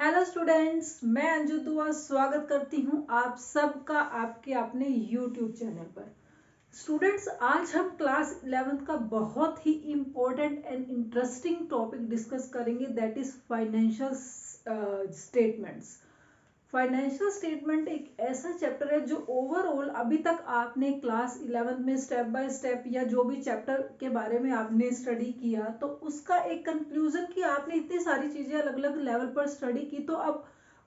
Hello students, मैं अंजू दुआ स्वागत करती हूँ आप सबका आपके अपने यूट्यूब चैनल पर। स्टूडेंट्स, आज हम क्लास 11th का बहुत ही important and interesting topic discuss करेंगे, that is financial statements. Financial statement एक ऐसा चैप्टर है जो ओवरऑल अभी तक आपने क्लास 11th में स्टेप बाय स्टेप या जो भी चैप्टर के बारे में आपने स्टडी किया तो उसका एक कंक्लूजन कि आपने इतनी सारी चीजें अलग अलग लेवल पर स्टडी की, तो अब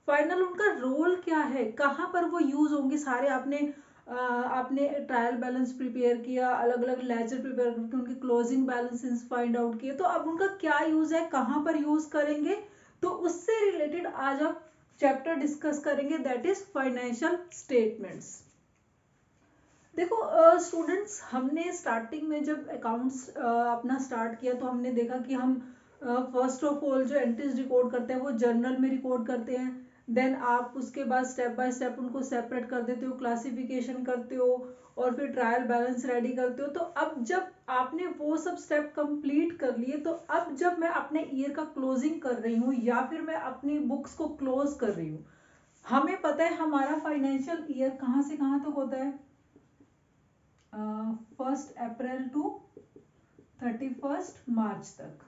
फाइनल उनका रोल क्या है, कहाँ पर वो यूज होंगे। सारे आपने ट्रायल बैलेंस प्रिपेयर किया, अलग अलग लेजर प्रिपेयर करके उनके क्लोजिंग बैलेंसेस फाइंड आउट किए, तो अब उनका क्या यूज है, कहाँ पर यूज करेंगे, तो उससे रिलेटेड आज आप चैप्टर डिस्कस करेंगे, दैट इज फाइनेंशियल स्टेटमेंट्स। देखो स्टूडेंट्स, हमने स्टार्टिंग में जब अकाउंट्स अपना स्टार्ट किया तो हमने देखा कि हम फर्स्ट ऑफ ऑल जो एंट्रीज रिकॉर्ड करते हैं वो जर्नल में रिकॉर्ड करते हैं। देन आप उसके बाद स्टेप बाय स्टेप उनको सेपरेट कर देते हो, क्लासिफिकेशन करते हो और फिर ट्रायल बैलेंस रेडी करते हो। तो अब जब आपने वो सब स्टेप कंप्लीट कर लिए, तो अब जब मैं अपने ईयर का क्लोजिंग कर रही हूँ या फिर मैं अपनी बुक्स को क्लोज कर रही हूँ, हमें पता है हमारा फाइनेंशियल ईयर कहाँ से कहाँ तक होता है, 1 अप्रैल टू 31 मार्च तक।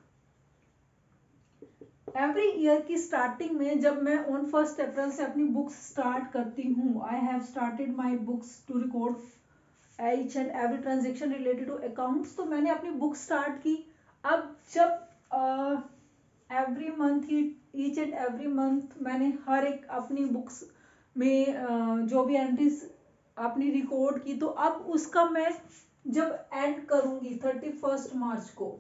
एवरी ईयर की स्टार्टिंग में जब मैं ऑन 1 अप्रैल से अपनी बुक्स स्टार्ट करती हूँ, I have started my books to record each and every transaction related to accounts, तो मैंने अपनी बुक स्टार्ट की। अब जब every month he each and every month मैंने हर एक अपनी बुक्स में जो भी एंट्रीज अपनी रिकॉर्ड की, तो अब उसका मैं जब एंड करूंगी 31 मार्च को,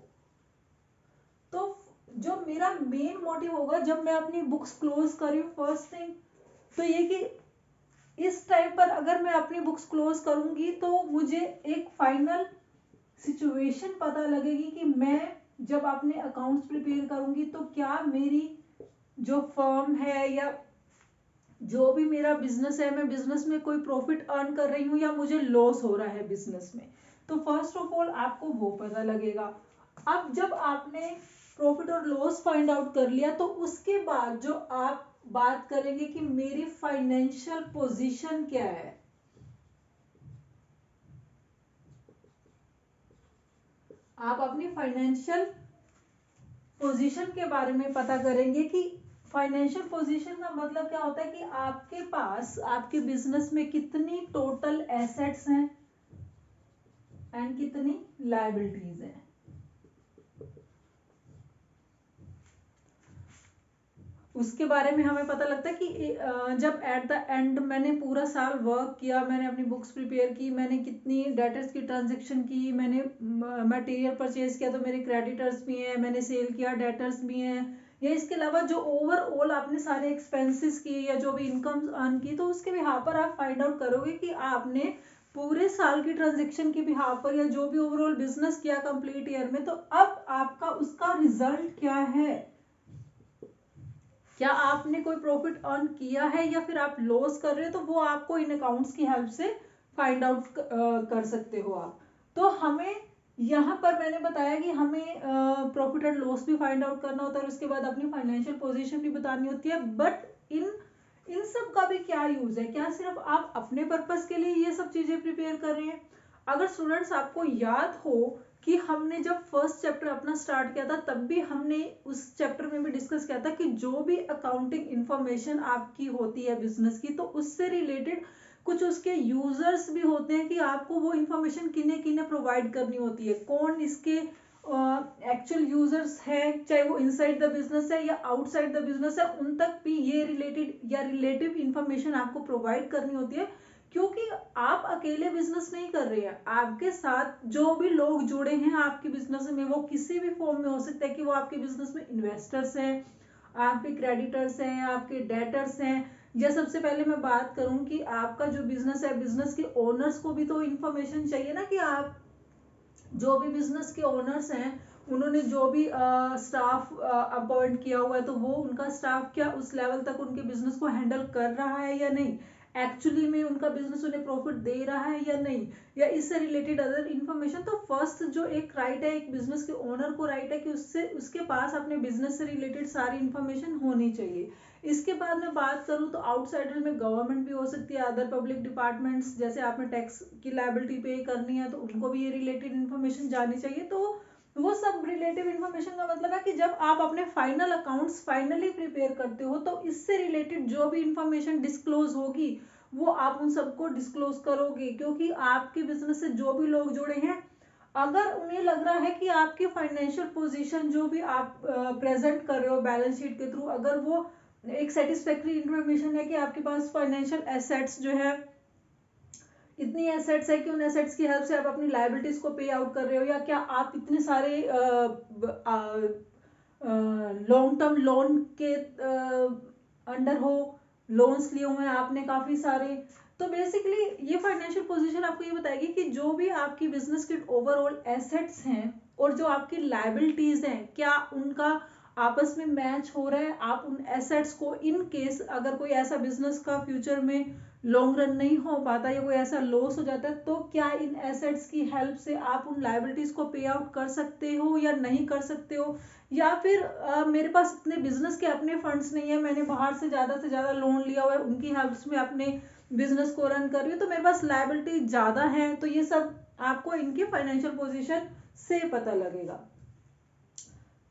तो जो मेरा मेन मोटिव होगा जब मैं अपनी बुक्स क्लोज कर रही हूँ, फर्स्ट थिंग तो ये कि इस टाइम पर अगर मैं अपनी बुक्स क्लोज करूंगी तो मुझे एक फाइनल सिचुएशन पता लगेगी कि मैं जब अपने अकाउंट्स प्रिपेयर करूंगी तो क्या मेरी जो फर्म है या जो भी मेरा बिजनेस है, मैं बिजनेस में कोई प्रॉफिट अर्न कर रही हूँ या मुझे लॉस हो रहा है बिजनेस में। तो फर्स्ट ऑफ ऑल आपको वो पता लगेगा। अब जब आपने प्रॉफिट और लॉस फाइंड आउट कर लिया, तो उसके बाद जो आप बात करेंगे कि मेरी फाइनेंशियल पोजीशन क्या है, आप अपनी फाइनेंशियल पोजीशन के बारे में पता करेंगे कि फाइनेंशियल पोजीशन का मतलब क्या होता है कि आपके पास आपके बिजनेस में कितनी टोटल एसेट्स हैं एंड कितनी लायबिलिटीज हैं। उसके बारे में हमें पता लगता है कि जब एट द एंड मैंने पूरा साल वर्क किया, मैंने अपनी बुक्स प्रिपेयर की, मैंने कितनी डेटर्स की ट्रांजेक्शन की, मैंने मटेरियल परचेज किया तो मेरे क्रेडिटर्स भी हैं, मैंने सेल किया डेटर्स भी हैं, या इसके अलावा जो ओवरऑल आपने सारे एक्सपेंसेस किए या जो भी इनकम अर्न की, तो उसके बिहाफ पर आप फाइंड आउट करोगे कि आपने पूरे साल की ट्रांजेक्शन के बिहाफ पर या जो भी ओवरऑल बिजनेस किया कंप्लीट ईयर में, तो अब आपका उसका रिजल्ट क्या है, क्या आपने कोई प्रॉफिट अर्न किया है या फिर आप लॉस कर रहे हो, तो वो आपको इन अकाउंट्स की हेल्प से फाइंड आउट कर सकते हो आप। तो हमें यहाँ पर मैंने बताया कि हमें प्रॉफिट एंड लॉस भी फाइंड आउट करना होता है और उसके बाद अपनी फाइनेंशियल पोजीशन भी बतानी होती है। बट इन इन सब का भी क्या यूज है, क्या सिर्फ आप अपने पर्पस के लिए ये सब चीजें प्रिपेयर कर रहे हैं? अगर स्टूडेंट्स आपको याद हो कि हमने जब फर्स्ट चैप्टर अपना स्टार्ट किया था, तब भी हमने उस चैप्टर में भी डिस्कस किया था कि जो भी अकाउंटिंग इंफॉर्मेशन आपकी होती है बिजनेस की, तो उससे रिलेटेड कुछ उसके यूजर्स भी होते हैं कि आपको वो इंफॉर्मेशन किन्हें किन्हें प्रोवाइड करनी होती है, कौन इसके एक्चुअल यूजर्स है, चाहे वो इनसाइड द बिजनेस है या आउटसाइड द बिजनेस है, उन तक भी ये रिलेटेड या रिलेटिव इंफॉर्मेशन आपको प्रोवाइड करनी होती है। क्योंकि आप अकेले बिजनेस नहीं कर रहे हैं, आपके साथ जो भी लोग जुड़े हैं आपके बिजनेस में, वो किसी भी फॉर्म में हो सकता है कि वो आपके बिजनेस में इन्वेस्टर्स हैं, आपके क्रेडिटर्स हैं, आपके डेटर्स हैं, या सबसे पहले मैं बात करूं कि आपका जो बिजनेस है, बिजनेस के ओनर्स को भी तो इंफॉर्मेशन चाहिए ना, कि आप जो भी बिजनेस के ओनर्स हैं उन्होंने जो भी स्टाफ अपॉइंट किया हुआ है, तो वो उनका स्टाफ क्या उस लेवल तक उनके बिजनेस को हैंडल कर रहा है या नहीं। एक्चुअली में उनका बिजनेस उन्हें प्रॉफिट दे रहा है या नहीं, या इससे रिलेटेड अदर इन्फॉर्मेशन। तो फर्स्ट जो एक राइट है, एक बिजनेस के ओनर को राइट है कि उससे उसके पास अपने बिजनेस से रिलेटेड सारी इन्फॉर्मेशन होनी चाहिए। इसके बाद मैं बात करूं तो आउटसाइडर में गवर्नमेंट भी हो सकती है, अदर पब्लिक डिपार्टमेंट्स, जैसे आपने टैक्स की लायबिलिटी पे करनी है तो उनको भी ये रिलेटेड इन्फॉर्मेशन जानी चाहिए। तो वो सब रिलेटिव इन्फॉर्मेशन का मतलब है कि जब आप अपने फाइनल अकाउंट्स फाइनली प्रिपेयर करते हो तो इससे रिलेटेड जो भी इंफॉर्मेशन डिस्क्लोज होगी वो आप उन सबको डिस्क्लोज करोगे, क्योंकि आपके बिजनेस से जो भी लोग जुड़े हैं, अगर उन्हें लग रहा है कि आपकी फाइनेंशियल पोजीशन जो भी आप प्रेजेंट कर रहे हो बैलेंस शीट के थ्रू, अगर वो एक सेटिस्फैक्ट्री इंफॉर्मेशन है कि आपके पास फाइनेंशियल एसेट्स जो है, इतनी एसेट्स है कि उन एसेट्स की हेल्प से आप अपनी लायबिलिटीज को पे आउट कर रहे हो, या क्या आप इतने सारे लॉन्ग टर्म लोन के अंडर हो, लोन्स लिए हुए हैं आपने काफी सारे। तो बेसिकली ये फाइनेंशियल पोजीशन आपको ये बताएगी कि जो भी आपकी बिजनेस के ओवरऑल एसेट्स हैं और जो आपकी लायबिलिटीज हैं, क्या उनका आपस में मैच हो रहा है। आप उन एसेट्स को इन केस अगर कोई ऐसा बिजनेस का फ्यूचर में लॉन्ग रन नहीं हो पाता या कोई ऐसा लॉस हो जाता है, तो क्या इन एसेट्स की हेल्प से आप उन लायबिलिटीज को पे आउट कर सकते हो या नहीं कर सकते हो, या फिर मेरे पास इतने बिजनेस के अपने फंड्स नहीं है, मैंने बाहर से ज्यादा लोन लिया हुआ है, उनकी हेल्प से मैं अपने बिजनेस को रन कर रही हूँ, तो मेरे पास लायबिलिटी ज्यादा है। तो ये सब आपको इनकी फाइनेंशियल पोजीशन से पता लगेगा।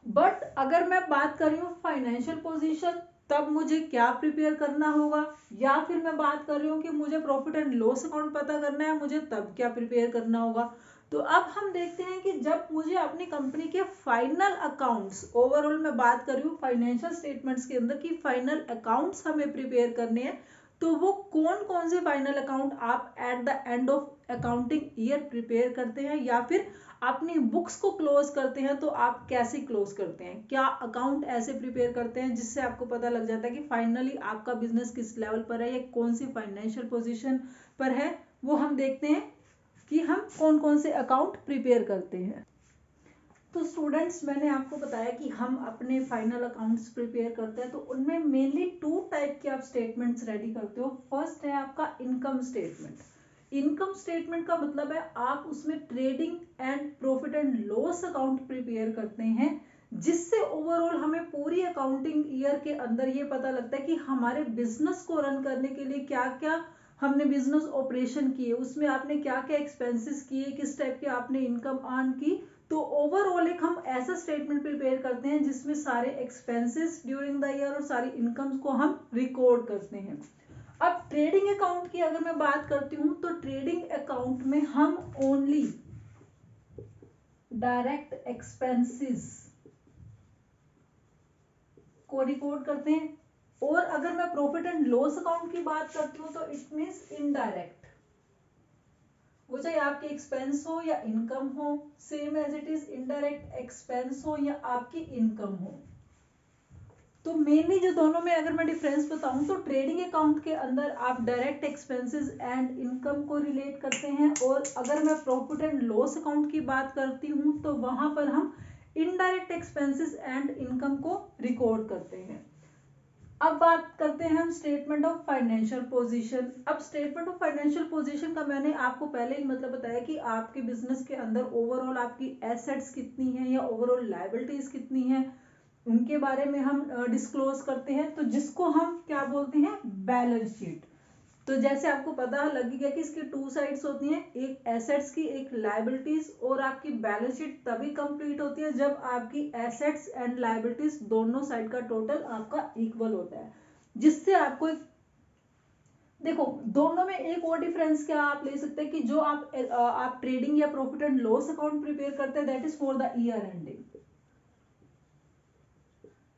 बट अगर मैं बात कर रही हूँ फाइनेंशियल पोजीशन, तब मुझे क्या प्रिपेयर करना होगा, या फिर मैं बात कर रही हूँ कि मुझे प्रॉफिट एंड लॉस अकाउंट पता करना है, मुझे तब क्या प्रिपेयर करना होगा। तो अब हम देखते हैं कि जब मुझे अपनी कंपनी के फाइनल अकाउंट्स, ओवरऑल मैं बात कर रही हूँ फाइनेंशियल स्टेटमेंट्स के अंदर की फाइनल अकाउंट्स हमें प्रिपेयर करने हैं, तो वो कौन कौन से फाइनल अकाउंट आप eight the end of accounting year prepare करते हैं, या फिर अपनी बुक्स को क्लोज करते हैं, तो आप कैसे क्लोज करते हैं, क्या अकाउंट ऐसे प्रिपेयर करते हैं जिससे आपको पता लग जाता है कि फाइनली आपका बिजनेस किस लेवल पर है या कौन सी फाइनेंशियल पोजीशन पर है। वो हम देखते हैं कि हम कौन कौन से अकाउंट प्रिपेयर करते हैं। तो स्टूडेंट्स, मैंने आपको बताया कि हम अपने फाइनल अकाउंट्स प्रिपेयर करते हैं, तो उनमें मेनली 2 टाइप के आप स्टेटमेंट्स रेडी करते हो। फर्स्ट है आपका इनकम स्टेटमेंट। इनकम स्टेटमेंट का मतलब है आप उसमें trading and profit and loss account prepare करते हैं, जिससे ओवरऑल हमें पूरी अकाउंटिंग ईयर के अंदर ये पता लगता है कि हमारे बिजनेस को रन करने के लिए क्या क्या हमने बिजनेस ऑपरेशन किए, उसमें आपने क्या क्या एक्सपेंसेस किए, किस टाइप के आपने इनकम अर्न की। तो ओवरऑल एक हम ऐसा स्टेटमेंट प्रिपेयर करते हैं जिसमें सारे एक्सपेंसेस ड्यूरिंग द ईयर और सारी इनकम्स को हम रिकॉर्ड करते हैं। अब ट्रेडिंग अकाउंट की अगर मैं बात करती हूँ, तो ट्रेडिंग अकाउंट में हम ओनली डायरेक्ट एक्सपेंसेस को रिकॉर्ड करते हैं, और अगर मैं प्रॉफिट एंड लॉस अकाउंट की बात करती हूँ तो इट मीन्स इनडायरेक्ट, वो चाहे आपके एक्सपेंस हो या इनकम हो, same as it is indirect expense हो या आपकी इनकम हो। तो मेनली जो दोनों में अगर मैं डिफरेंस बताऊं, तो ट्रेडिंग अकाउंट के अंदर आप डायरेक्ट एक्सपेंसेस एंड इनकम को रिलेट करते हैं, और अगर मैं प्रॉफिट एंड लॉस अकाउंट की बात करती हूं तो वहां पर हम इनडायरेक्ट एक्सपेंसेस एंड इनकम को रिकॉर्ड करते हैं। अब बात करते हैं हम स्टेटमेंट ऑफ फाइनेंशियल पोजीशन। अब स्टेटमेंट ऑफ फाइनेंशियल पोजीशन का मैंने आपको पहले ही मतलब बताया कि आपके बिजनेस के अंदर ओवरऑल आपकी एसेट्स कितनी है या ओवरऑल लायबिलिटीज कितनी है, उनके बारे में हम डिस्क्लोज करते हैं, तो जिसको हम क्या बोलते हैं, बैलेंस शीट। तो जैसे आपको पता लग गया कि इसकी 2 साइड्स होती हैं, एक एसेट्स की, एक लायबिलिटीज, और आपकी बैलेंस शीट तभी कंप्लीट होती है जब आपकी एसेट्स एंड लायबिलिटीज दोनों साइड का टोटल आपका इक्वल होता है, जिससे आपको देखो दोनों में एक और डिफरेंस क्या आप ले सकते हैं कि जो आप ट्रेडिंग या profit and loss account prepare करते हैं, that is for the year ending.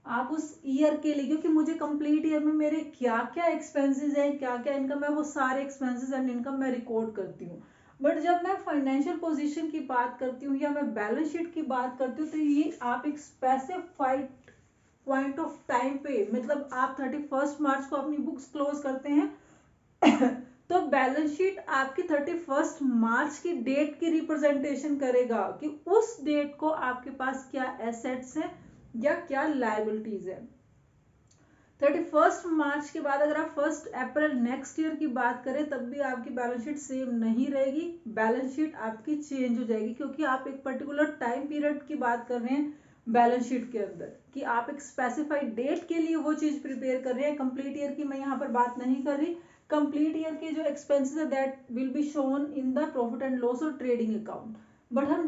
आप उस ईयर के लिए, क्योंकि मुझे कंप्लीट ईयर में मेरे क्या क्या एक्सपेंसेस हैं, क्या क्या इनकम है, वो सारे एक्सपेंसेस एंड इनकम मैं रिकॉर्ड करती हूँ। बट जब मैं फाइनेंशियल पोजीशन की बात करती हूँ या मैं बैलेंस शीट की बात करती हूँ, तो ये आप एक स्पेसिफाइड पॉइंट ऑफ टाइम पे, मतलब आप 31 मार्च को अपनी बुक्स क्लोज करते हैं तो बैलेंस शीट आपकी 31 मार्च की डेट की रिप्रेजेंटेशन करेगा कि उस डेट को आपके पास क्या एसेट्स हैं या क्या लायबिलिटीज है। 31 मार्च के बाद अगर आप 1 अप्रैल नेक्स्ट ईयर की बात करें तब भी आपकी बैलेंस शीट सेम नहीं रहेगी, बैलेंस शीट आपकी चेंज हो जाएगी, क्योंकि आप एक पर्टिकुलर टाइम पीरियड की बात कर रहे हैं बैलेंस शीट के अंदर, कि आप एक स्पेसिफाइड डेट के लिए वो चीज प्रिपेयर कर रहे हैं। कंप्लीट ईयर की मैं यहाँ पर बात नहीं कर रही। कंप्लीट ईयर के जो एक्सपेंसेस है that will be shown in the profit and loss और ट्रेडिंग अकाउंट। बट हम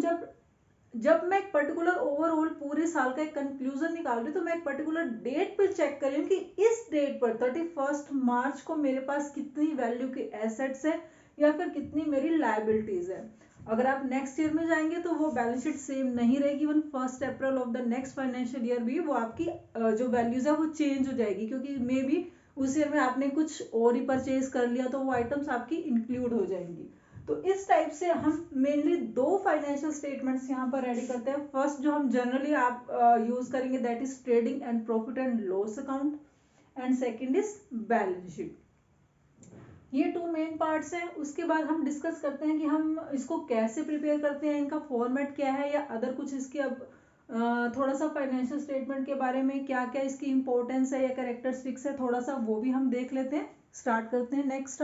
जब मैं एक पर्टिकुलर ओवरऑल पूरे साल का एक कंक्लूजन निकाल रही हूँ तो मैं एक पर्टिकुलर डेट पे चेक कर रही हूँ कि इस डेट पर 31 मार्च को मेरे पास कितनी वैल्यू के एसेट्स है या फिर कितनी मेरी लायबिलिटीज है। अगर आप नेक्स्ट ईयर में जाएंगे तो वो बैलेंस शीट सेम नहीं रहेगी। Even 1 April of the next financial year भी वो आपकी जो वैल्यूज है वो चेंज हो जाएगी, क्योंकि मे बी उस ईयर में आपने कुछ और ही परचेज कर लिया तो वो आइटम्स आपकी इंक्लूड हो जाएंगी। तो इस टाइप से हम मेनली दो फाइनेंशियल स्टेटमेंट्स यहाँ पर रेडी करते हैं। फर्स्ट जो हम जनरली आप यूज करेंगे that is trading and profit and loss account, and second is balance sheet. ये टू मेन पार्ट्स हैं। उसके बाद हम डिस्कस करते हैं कि हम इसको कैसे प्रिपेयर करते हैं, इनका फॉर्मेट क्या है, या अदर कुछ इसके अब थोड़ा सा फाइनेंशियल स्टेटमेंट के बारे में क्या क्या इसकी इंपॉर्टेंस है या कैरेक्टरिस्टिक्स है, थोड़ा सा वो भी हम देख लेते हैं। स्टार्ट करते हैं नेक्स्ट।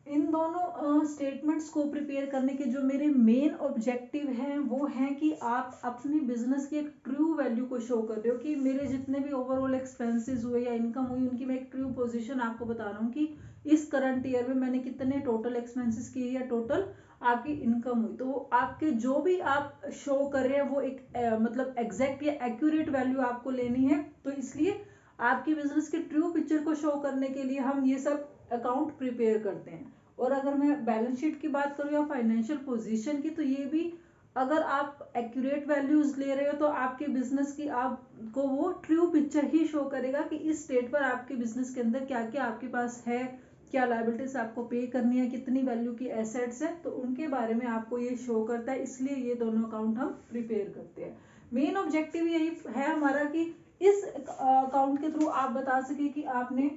इन दोनों स्टेटमेंट्स को प्रिपेयर करने के जो मेरे मेन ऑब्जेक्टिव हैं वो हैं कि आप अपनी बिजनेस की एक ट्रू वैल्यू को शो कर रहे हो, कि मेरे जितने भी ओवरऑल एक्सपेंसेस हुए या इनकम हुई उनकी मैं एक ट्रू पोजीशन आपको बता रहा हूँ कि इस करंट ईयर में मैंने कितने टोटल एक्सपेंसेस किए या टोटल आपकी इनकम हुई। तो आपके जो भी आप शो कर रहे हैं वो एक मतलब एग्जैक्ट या एक्यूरेट वैल्यू आपको लेनी है। तो इसलिए आपकी बिजनेस की ट्रू पिक्चर को शो करने के लिए हम ये सब अकाउंट प्रिपेयर करते हैं। और अगर मैं बैलेंस शीट की बात करूँ या फाइनेंशियल पोजीशन की, तो ये भी अगर आप एक्यूरेट वैल्यूज ले रहे हो तो आपके बिजनेस की आपको वो ट्रू पिक्चर ही शो करेगा कि इस स्टेट पर आपके बिजनेस के अंदर क्या क्या आपके पास है, क्या लायबिलिटीज आपको पे करनी है, कितनी वैल्यू की एसेट्स है, तो उनके बारे में आपको ये शो करता है। इसलिए ये दोनों अकाउंट हम प्रिपेयर करते हैं। मेन ऑब्जेक्टिव यही है हमारा कि इस अकाउंट के थ्रू आप बता सके कि आपने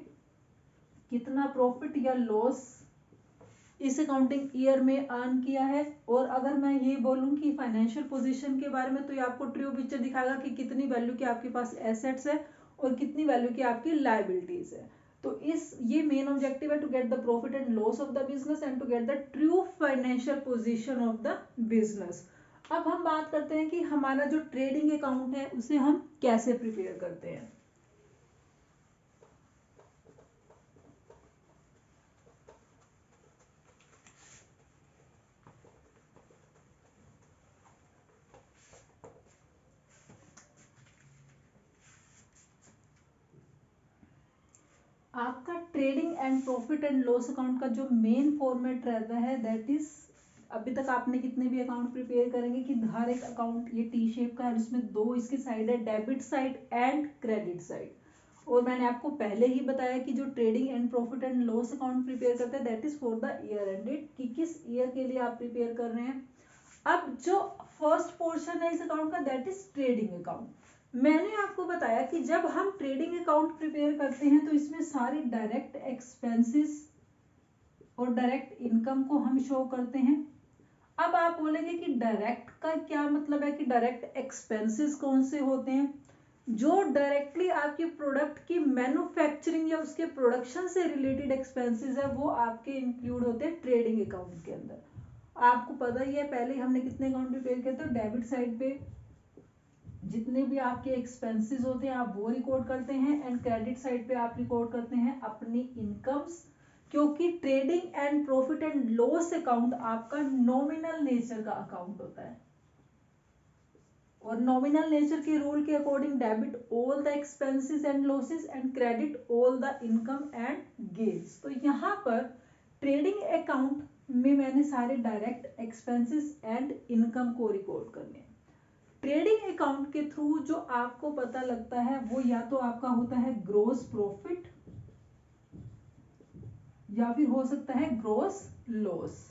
कितना प्रॉफिट या लॉस इस अकाउंटिंग ईयर में अर्न किया है। और अगर मैं ये बोलूं कि फाइनेंशियल पोजीशन के बारे में, तो ये आपको ट्रू पिक्चर दिखाएगा कि कितनी वैल्यू के आपके पास एसेट्स है और कितनी वैल्यू की आपकी लायबिलिटीज है। तो इस ये मेन ऑब्जेक्टिव है, to get the profit and loss of the business and to get the true financial position of the business. अब हम बात करते हैं कि हमारा जो ट्रेडिंग अकाउंट है उसे हम कैसे प्रिपेयर करते हैं। आपका trading and profit and loss account का जो मेन फॉर्मेट रहता है दैट इज, अभी तक आपने कितने भी अकाउंट प्रिपेयर करेंगे कि हर एक अकाउंट ये टी शेप का है, जिसमें दो इसकी साइड है, debit side and credit side. और मैंने आपको पहले ही बताया कि जो trading and profit and loss account prepare करते हैं that is for the year ended, कि किस ईयर के लिए आप प्रिपेयर कर रहे हैं। अब जो फर्स्ट पोर्शन है इस अकाउंट का दैट इज ट्रेडिंग अकाउंट। मैंने आपको बताया कि जब हम ट्रेडिंग अकाउंट प्रिपेयर करते हैं तो इसमें सारी डायरेक्ट एक्सपेंसेस और डायरेक्ट इनकम को हम शो करते हैं। अब आप बोलेंगे कि डायरेक्ट का क्या मतलब है, कि डायरेक्ट एक्सपेंसेस कौन से होते हैं। जो डायरेक्टली आपके प्रोडक्ट की मैन्युफैक्चरिंग या उसके प्रोडक्शन से रिलेटेड एक्सपेंसेस है वो आपके इंक्लूड होते हैं ट्रेडिंग अकाउंट के अंदर। आपको पता ही है पहले हमने कितने अकाउंट प्रिपेयर किए थे, डेबिट साइड पे जितने भी आपके एक्सपेंसेस होते हैं आप वो रिकॉर्ड करते हैं, एंड क्रेडिट साइड पे आप रिकॉर्ड करते हैं अपनी इनकम्स, क्योंकि trading and profit and loss account आपका नॉमिनल नेचर का अकाउंट होता है। और नॉमिनल नेचर के रूल के according debit all the expenses and losses and credit all the income and gains. तो यहाँ पर ट्रेडिंग अकाउंट में मैंने सारे डायरेक्ट एक्सपेंसेस एंड इनकम को रिकॉर्ड करने हैं। ट्रेडिंग अकाउंट के थ्रू जो आपको पता लगता है वो या तो आपका होता है ग्रोस प्रॉफिट या फिर हो सकता है ग्रोस लॉस।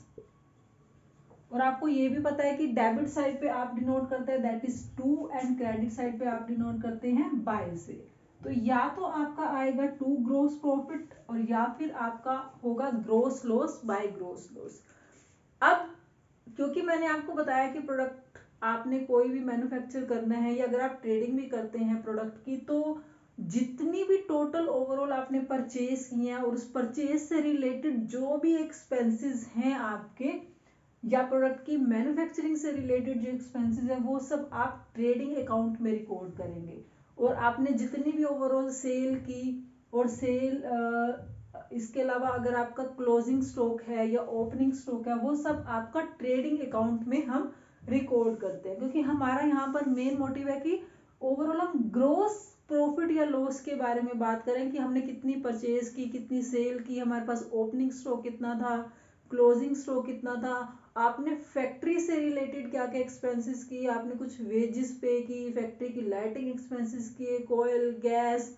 और आपको ये भी पता है कि डेबिट साइड पे आप डिनोट करते हैं that is to, and credit side पे आप डिनोट करते हैं बाय से। तो या तो आपका आएगा टू ग्रोस प्रॉफिट और या फिर आपका होगा gross loss by gross loss. अब क्योंकि मैंने आपको बताया कि प्रोडक्ट आपने कोई भी मैन्युफैक्चर करना है या अगर आप ट्रेडिंग भी करते हैं प्रोडक्ट की, तो जितनी भी टोटल ओवरऑल आपने परचेज किए हैं और उस परचेज से रिलेटेड जो भी एक्सपेंसेस हैं आपके, या प्रोडक्ट की मैन्युफैक्चरिंग से रिलेटेड जो एक्सपेंसेस है, वो सब आप ट्रेडिंग अकाउंट में रिकॉर्ड करेंगे। और आपने जितनी भी ओवरऑल सेल की और सेल इसके अलावा अगर आपका क्लोजिंग स्टॉक है या ओपनिंग स्टॉक है, वो सब आपका ट्रेडिंग अकाउंट में हम रिकॉर्ड करते हैं, क्योंकि हमारा यहाँ पर मेन मोटिव है कि ओवरऑल हम ग्रोस प्रॉफिट या लॉस के बारे में बात करें कि हमने कितनी परचेज की, कितनी सेल की, हमारे पास ओपनिंग स्टॉक कितना था, क्लोजिंग स्टॉक कितना था, आपने फैक्ट्री से रिलेटेड क्या क्या एक्सपेंसेस किए, आपने कुछ वेजेस पे की, फैक्ट्री की लाइटिंग एक्सपेंसेस किए, कोयल, गैस,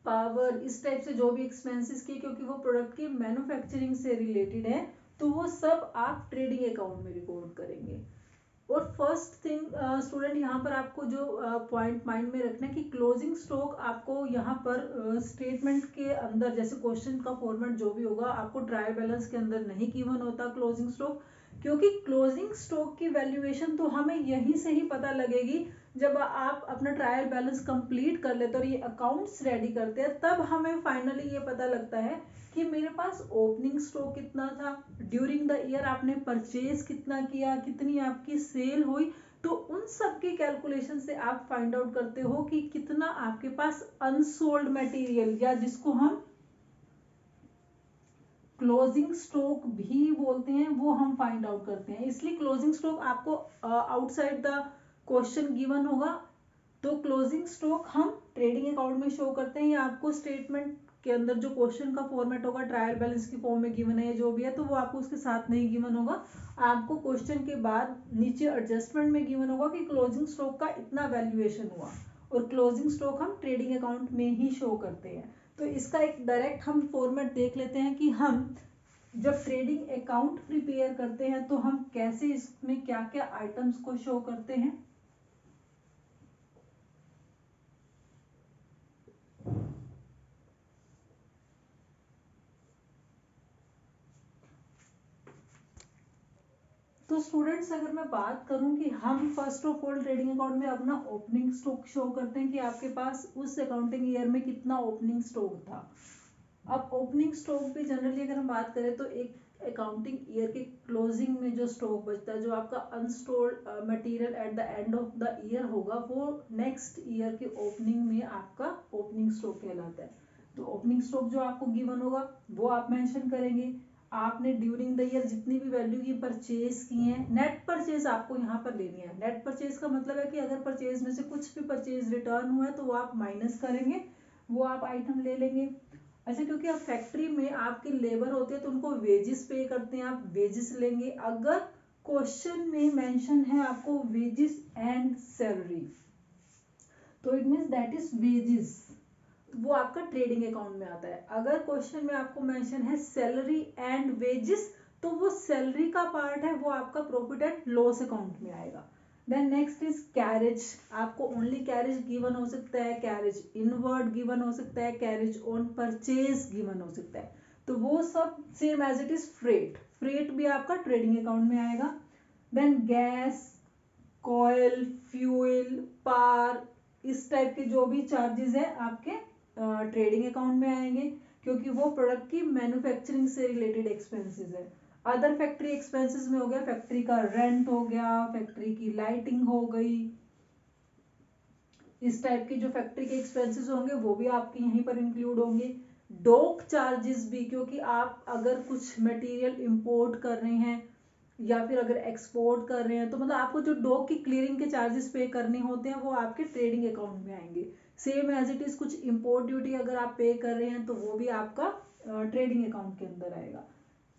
पावर, इस टाइप से जो भी एक्सपेंसेस किए, क्योंकि वो प्रोडक्ट की मैन्युफैक्चरिंग से रिलेटेड है, तो वो सब आप ट्रेडिंग अकाउंट में रिकॉर्ड करेंगे। और फर्स्ट थिंग स्टूडेंट, यहाँ पर आपको जो पॉइंट माइंड में रखना है कि क्लोजिंग स्टॉक आपको यहाँ पर स्टेटमेंट के अंदर, जैसे क्वेश्चन का फॉर्मेट जो भी होगा, आपको ट्रायल बैलेंस के अंदर नहीं गिवन होता क्लोजिंग स्टॉक, क्योंकि क्लोजिंग स्टॉक की वैल्यूएशन तो हमें यहीं से ही पता लगेगी जब आप अपना ट्रायल बैलेंस कंप्लीट कर लेते और ये अकाउंट्स रेडी करते हैं, तब हमें फाइनली ये पता लगता है कि मेरे पास ओपनिंग स्टॉक कितना था, ड्यूरिंग द ईयर आपने परचेज कितना किया, कितनी आपकी सेल हुई, तो उन सब की कैलकुलेशन से आप फाइंड आउट करते हो कि कितना आपके पास अनसोल्ड मटेरियल, या जिसको हम क्लोजिंग स्टॉक भी बोलते हैं, वो हम फाइंड आउट करते हैं। इसलिए क्लोजिंग स्टॉक आपको आउटसाइड द क्वेश्चन गिवन होगा, तो क्लोजिंग स्टॉक हम ट्रेडिंग अकाउंट में शो करते हैं, या आपको स्टेटमेंट के अंदर जो क्वेश्चन का फॉर्मेट होगा ट्रायल बैलेंस की फॉर्म में गिवन है जो भी है, तो वो आपको उसके साथ नहीं गिवन होगा, आपको क्वेश्चन के बाद नीचे एडजस्टमेंट में गिवन होगा कि क्लोजिंग स्टॉक का इतना वैल्यूएशन हुआ, और क्लोजिंग स्टॉक हम ट्रेडिंग अकाउंट में ही शो करते हैं। तो इसका एक डायरेक्ट हम फॉर्मेट देख लेते हैं कि हम जब ट्रेडिंग अकाउंट प्रिपेयर करते हैं तो हम कैसे इसमें क्या क्या आइटम्स को शो करते हैं। तो स्टूडेंट्स, अगर मैं बात करूं कि हम first of all trading account में अपना ओपनिंग स्टॉक शो करते हैं कि आपके पास उस अकाउंटिंग ईयर में कितना ओपनिंग स्टॉक था। अब ओपनिंग स्टॉक भी जनरली अगर हम बात करें तो एक अकाउंटिंग ईयर के क्लोजिंग में जो स्टॉक बचता है, जो आपका unstored material at the end of the year होगा, वो नेक्स्ट ईयर के ओपनिंग में आपका ओपनिंग स्टॉक कहलाता है। तो ओपनिंग स्टॉक जो आपको गिवन होगा वो आप मेंशन करेंगे। आपने ड्यूरिंग द ईयर जितनी भी वैल्यू की परचेज की है, नेट परचेज आपको यहाँ पर लेनी है। नेट परचेज का मतलब है कि अगर परचेज में से कुछ भी परचेज रिटर्न हुआ है तो वो आप माइनस करेंगे, वो आप आइटम ले लेंगे। अच्छा, क्योंकि आप फैक्ट्री में आपकी लेबर होती है तो उनको वेजेस पे करते हैं, आप वेजेस लेंगे। अगर क्वेश्चन में मेंशन है आपको वेजेस एंड सैलरी, तो it means that is wages, वो आपका ट्रेडिंग अकाउंट में आता है। अगर क्वेश्चन में आपको मेंशन है सैलरी एंड वेजेस, तो वो सैलरी का पार्ट है, वो आपका प्रॉफिट एंड लॉस अकाउंट में आएगा। देन नेक्स्ट इज कैरेज, आपको ओनली कैरेज गिवन हो सकता है, कैरेज इनवर्ड गिवन हो सकता है, कैरेज ऑन परचेज गिवन हो सकता है, तो वो सब same as it is freight, freight भी आपका ट्रेडिंग अकाउंट में आएगा। Then gas, coal, fuel, power, इस टाइप के जो भी चार्जेस है आपके ट्रेडिंग अकाउंट में आएंगे, क्योंकि वो प्रोडक्ट की मैन्युफैक्चरिंग से रिलेटेड एक्सपेंसेस है। अदर फैक्ट्री एक्सपेंसेस में हो गया फैक्ट्री का रेंट हो गया, फैक्ट्री की लाइटिंग हो गई, इस टाइप के जो फैक्ट्री के एक्सपेंसेस होंगे वो भी आपके यहीं पर इंक्लूड होंगे। डॉक चार्जेस भी, क्योंकि आप अगर कुछ मटेरियल इंपोर्ट कर रहे हैं या फिर अगर एक्सपोर्ट कर रहे हैं, तो मतलब आपको जो डॉक की क्लियरिंग के चार्जेस पे करने होते हैं वो आपके ट्रेडिंग अकाउंट में आएंगे। सेम एज इट इज कुछ इंपोर्ट ड्यूटी अगर आप पे कर रहे हैं तो वो भी आपका ट्रेडिंग अकाउंट के अंदर आएगा।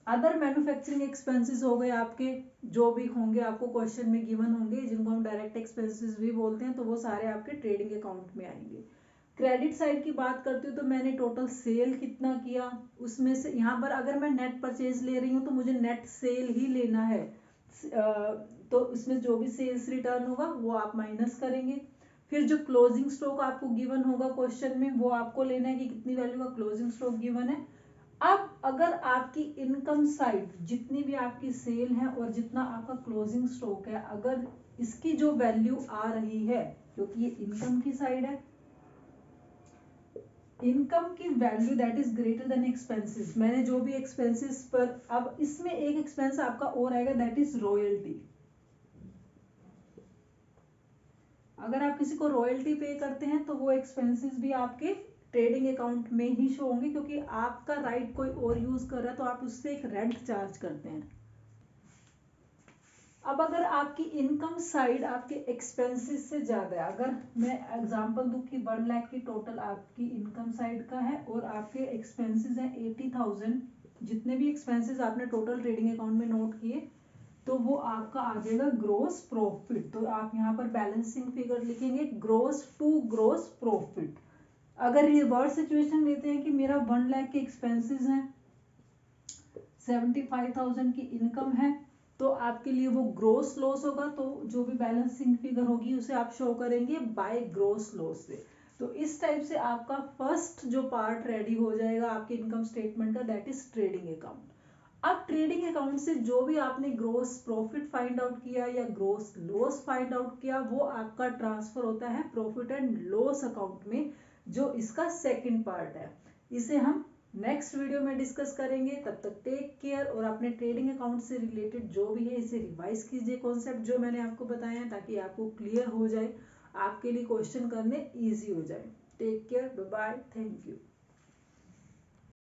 अदर मैन्युफैक्चरिंग एक्सपेंसेस हो गए आपके, जो भी होंगे आपको क्वेश्चन में गिवन होंगे, जिनको हम डायरेक्ट एक्सपेंसेस भी बोलते हैं, तो वो सारे आपके ट्रेडिंग अकाउंट में आएंगे। क्रेडिट साइड की बात करती हूँ तो मैंने टोटल सेल कितना किया, उसमें से यहाँ पर अगर मैं नेट परचेज ले रही हूँ तो मुझे नेट सेल ही लेना है, तो इसमें जो भी सेल्स रिटर्न होगा वो आप माइनस करेंगे। फिर जो क्लोजिंग स्टॉक आपको गिवन होगा क्वेश्चन में, वो आपको लेना है कि कितनी वैल्यू का क्लोजिंग स्टॉक गिवन है। अब अगर आपकी इनकम साइड जितनी भी आपकी सेल है और जितना आपका क्लोजिंग स्टॉक है, अगर इसकी जो वैल्यू आ रही है, क्योंकि ये इनकम की साइड है, इनकम की value that is greater than expenses, मैंने जो भी एक्सपेंसेस पर, अब इसमें एक एक्सपेंस आपका और आएगा दैट इज रॉयल्टी। अगर आप किसी को रॉयल्टी पे करते हैं तो वो एक्सपेंसेस भी आपके ट्रेडिंग अकाउंट में ही शो होंगे, क्योंकि आपका राइट कोई और यूज कर रहा है तो आप उससे एक रेंट चार्ज करते हैं। अब अगर आपकी इनकम साइड आपके एक्सपेंसेस से ज्यादा है, अगर मैं एग्जांपल दूं कि 1 लाख की टोटल आपकी इनकम साइड का है और आपके एक्सपेंसेस हैं 80,000, जितने भी एक्सपेंसेस आपने टोटल ट्रेडिंग अकाउंट में नोट किए तो वो आपका आ जाएगा ग्रोस प्रॉफिट। तो आप यहाँ पर बैलेंसिंग फिगर लिखेंगे ग्रोस टू ग्रोस प्रॉफिट। अगर रिवर्स सिचुएशन लेते हैं कि मेरा 1 लाख के एक्सपेंसेस हैं, 75,000 की इनकम है, तो आपके लिए वो ग्रोस लॉस होगा, तो जो भी बैलेंसिंग फिगर होगी उसे आप शो करेंगे बाय ग्रोस लॉस से। तो इस टाइप से आपका फर्स्ट जो पार्ट रेडी हो जाएगा आपके इनकम स्टेटमेंट का, दैट इज ट्रेडिंग अकाउंट। अब ट्रेडिंग अकाउंट से जो भी आपने ग्रोस प्रॉफिट फाइंड आउट किया या ग्रोस लॉस फाइंड आउट किया, वो आपका ट्रांसफर होता है प्रॉफिट एंड लॉस अकाउंट में, जो इसका सेकंड पार्ट है। इसे हम नेक्स्ट वीडियो में डिस्कस करेंगे। तब तक टेक केयर, और अपने ट्रेडिंग अकाउंट से रिलेटेड जो भी है इसे रिवाइज कीजिए कॉन्सेप्ट जो मैंने आपको बताए हैं, ताकि आपको क्लियर हो जाए, आपके लिए क्वेश्चन करने ईजी हो जाए। Take care, bye bye, thank you.